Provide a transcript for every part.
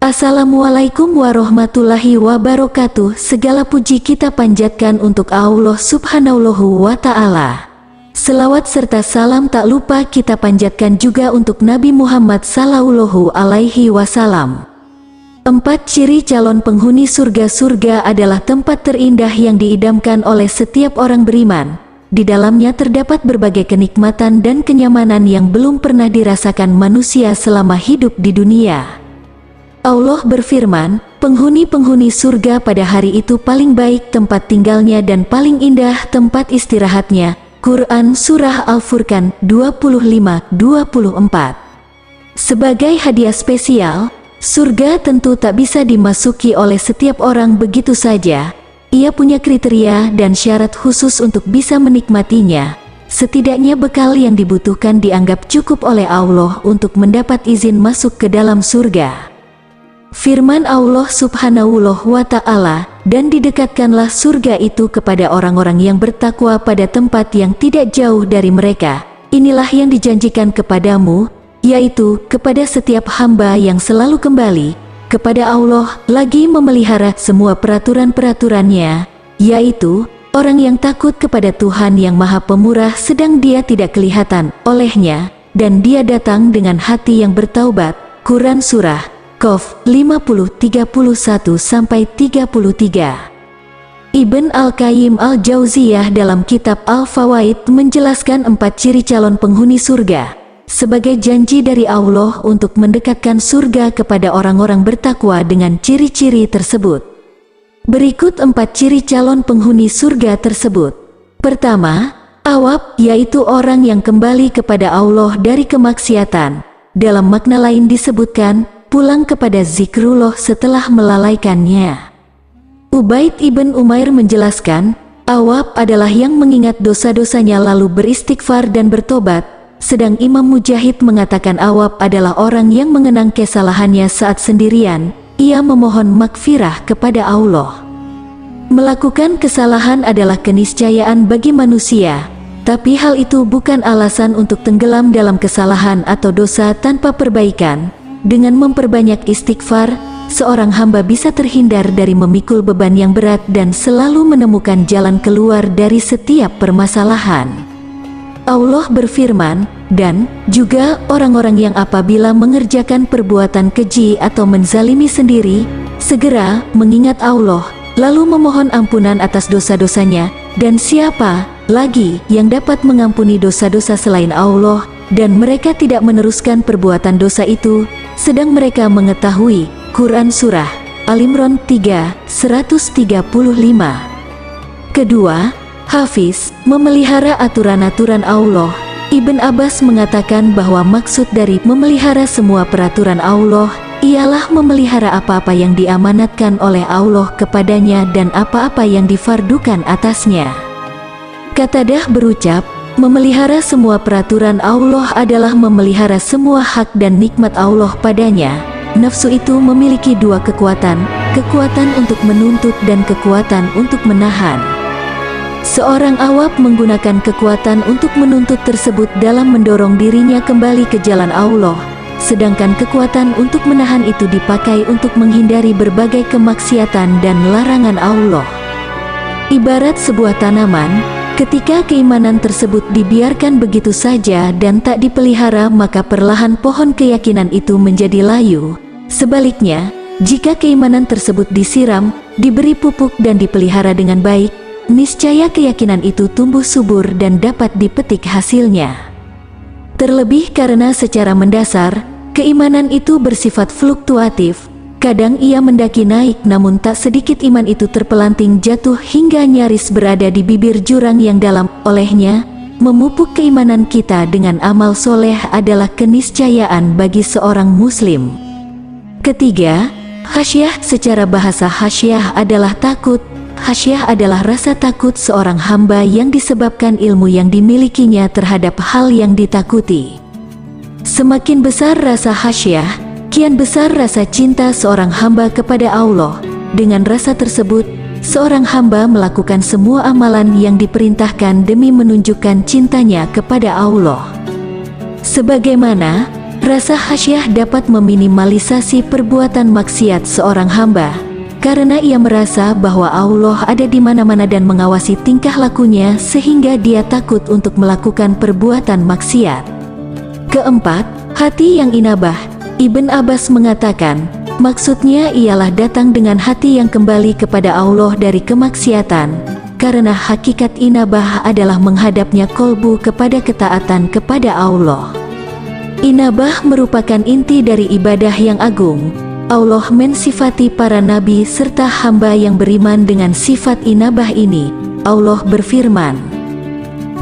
Assalamualaikum warahmatullahi wabarakatuh. Segala puji kita panjatkan untuk Allah subhanahu wa ta'ala. Selawat serta salam tak lupa kita panjatkan juga untuk Nabi Muhammad sallallahu alaihi wasallam. 4 ciri calon penghuni surga adalah tempat terindah yang diidamkan oleh setiap orang beriman. Di dalamnya terdapat berbagai kenikmatan dan kenyamanan yang belum pernah dirasakan manusia selama hidup di dunia. Allah berfirman, penghuni-penghuni surga pada hari itu paling baik tempat tinggalnya dan paling indah tempat istirahatnya. Quran Surah Al-Furqan 25-24. Sebagai hadiah spesial, surga tentu tak bisa dimasuki oleh setiap orang begitu saja. Ia punya kriteria dan syarat khusus untuk bisa menikmatinya. Setidaknya bekal yang dibutuhkan dianggap cukup oleh Allah untuk mendapat izin masuk ke dalam surga. Firman Allah subhanahu wa ta'ala, dan didekatkanlah surga itu kepada orang-orang yang bertakwa pada tempat yang tidak jauh dari mereka. Inilah yang dijanjikan kepadamu, yaitu kepada setiap hamba yang selalu kembali kepada Allah, lagi memelihara semua peraturan-peraturannya, yaitu orang yang takut kepada Tuhan yang Maha Pemurah sedang dia tidak kelihatan olehnya, dan dia datang dengan hati yang bertaubat. Quran Surah Qaf 50-31-33. Ibn Al-Qayyim Al-Jauziyah dalam kitab Al-Fawaid menjelaskan 4 ciri calon penghuni surga sebagai janji dari Allah untuk mendekatkan surga kepada orang-orang bertakwa dengan ciri-ciri tersebut. Berikut 4 ciri calon penghuni surga tersebut. Pertama, awab, yaitu orang yang kembali kepada Allah dari kemaksiatan. Dalam makna lain disebutkan pulang kepada zikrullah setelah melalaikannya. Ubaid ibn Umair menjelaskan, awab adalah yang mengingat dosa-dosanya lalu beristighfar dan bertobat, sedang Imam Mujahid mengatakan awab adalah orang yang mengenang kesalahannya saat sendirian, ia memohon makfirah kepada Allah. Melakukan kesalahan adalah keniscayaan bagi manusia, tapi hal itu bukan alasan untuk tenggelam dalam kesalahan atau dosa tanpa perbaikan. Dengan memperbanyak istighfar, seorang hamba bisa terhindar dari memikul beban yang berat dan selalu menemukan jalan keluar dari setiap permasalahan. Allah berfirman, dan juga orang-orang yang apabila mengerjakan perbuatan keji atau menzalimi sendiri, segera mengingat Allah, lalu memohon ampunan atas dosa-dosanya, dan siapa lagi yang dapat mengampuni dosa-dosa selain Allah, dan mereka tidak meneruskan perbuatan dosa itu, sedang mereka mengetahui. Quran Surah Al-Imran 3-135. Kedua, hafiz, memelihara aturan-aturan Allah. Ibn Abbas mengatakan bahwa maksud dari memelihara semua peraturan Allah ialah memelihara apa-apa yang diamanatkan oleh Allah kepadanya dan apa-apa yang difardukan atasnya. Qatadah berucap, memelihara semua peraturan Allah adalah memelihara semua hak dan nikmat Allah padanya. Nafsu itu memiliki 2 kekuatan, kekuatan untuk menuntut dan kekuatan untuk menahan. Seorang awab menggunakan kekuatan untuk menuntut tersebut dalam mendorong dirinya kembali ke jalan Allah, sedangkan kekuatan untuk menahan itu dipakai untuk menghindari berbagai kemaksiatan dan larangan Allah. Ibarat sebuah tanaman, ketika keimanan tersebut dibiarkan begitu saja dan tak dipelihara, maka perlahan pohon keyakinan itu menjadi layu. Sebaliknya, jika keimanan tersebut disiram, diberi pupuk dan dipelihara dengan baik, niscaya keyakinan itu tumbuh subur dan dapat dipetik hasilnya. Terlebih karena secara mendasar, keimanan itu bersifat fluktuatif. Kadang ia mendaki naik, namun tak sedikit iman itu terpelanting jatuh hingga nyaris berada di bibir jurang yang dalam. Olehnya, memupuk keimanan kita dengan amal soleh adalah keniscayaan bagi seorang muslim. Ketiga, khasyah. Secara bahasa khasyah adalah takut. Khasyah adalah rasa takut seorang hamba yang disebabkan ilmu yang dimilikinya terhadap hal yang ditakuti. Semakin besar rasa khasyah, kian besar rasa cinta seorang hamba kepada Allah. Dengan rasa tersebut, seorang hamba melakukan semua amalan yang diperintahkan demi menunjukkan cintanya kepada Allah. Sebagaimana Rasa khasyah dapat meminimalisasi perbuatan maksiat seorang hamba, karena ia merasa bahwa Allah ada di mana-mana dan mengawasi tingkah lakunya sehingga dia takut untuk melakukan perbuatan maksiat. Keempat, hati yang inabah. Ibn Abbas mengatakan, maksudnya ialah datang dengan hati yang kembali kepada Allah dari kemaksiatan, karena hakikat inabah adalah menghadapnya kolbu kepada ketaatan kepada Allah. Inabah merupakan inti dari ibadah yang agung. Allah mensifati para nabi serta hamba yang beriman dengan sifat inabah ini. Allah berfirman,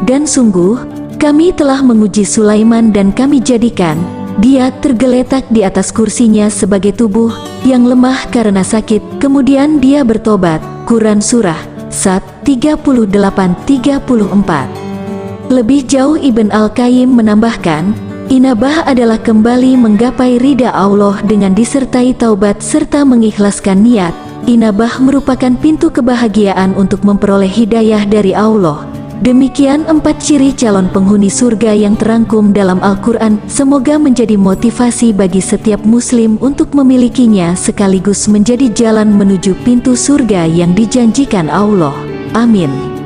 "Dan sungguh, kami telah menguji Sulaiman dan kami jadikan dia tergeletak di atas kursinya sebagai tubuh yang lemah karena sakit. Kemudian dia bertobat." Quran Surah Sad 38-34. Lebih jauh Ibn Al-Qayyim menambahkan, inabah adalah kembali menggapai ridha Allah dengan disertai taubat serta mengikhlaskan niat. Inabah merupakan pintu kebahagiaan untuk memperoleh hidayah dari Allah. Demikian 4 ciri calon penghuni surga yang terangkum dalam Al-Quran. Semoga menjadi motivasi bagi setiap muslim untuk memilikinya sekaligus menjadi jalan menuju pintu surga yang dijanjikan Allah. Amin.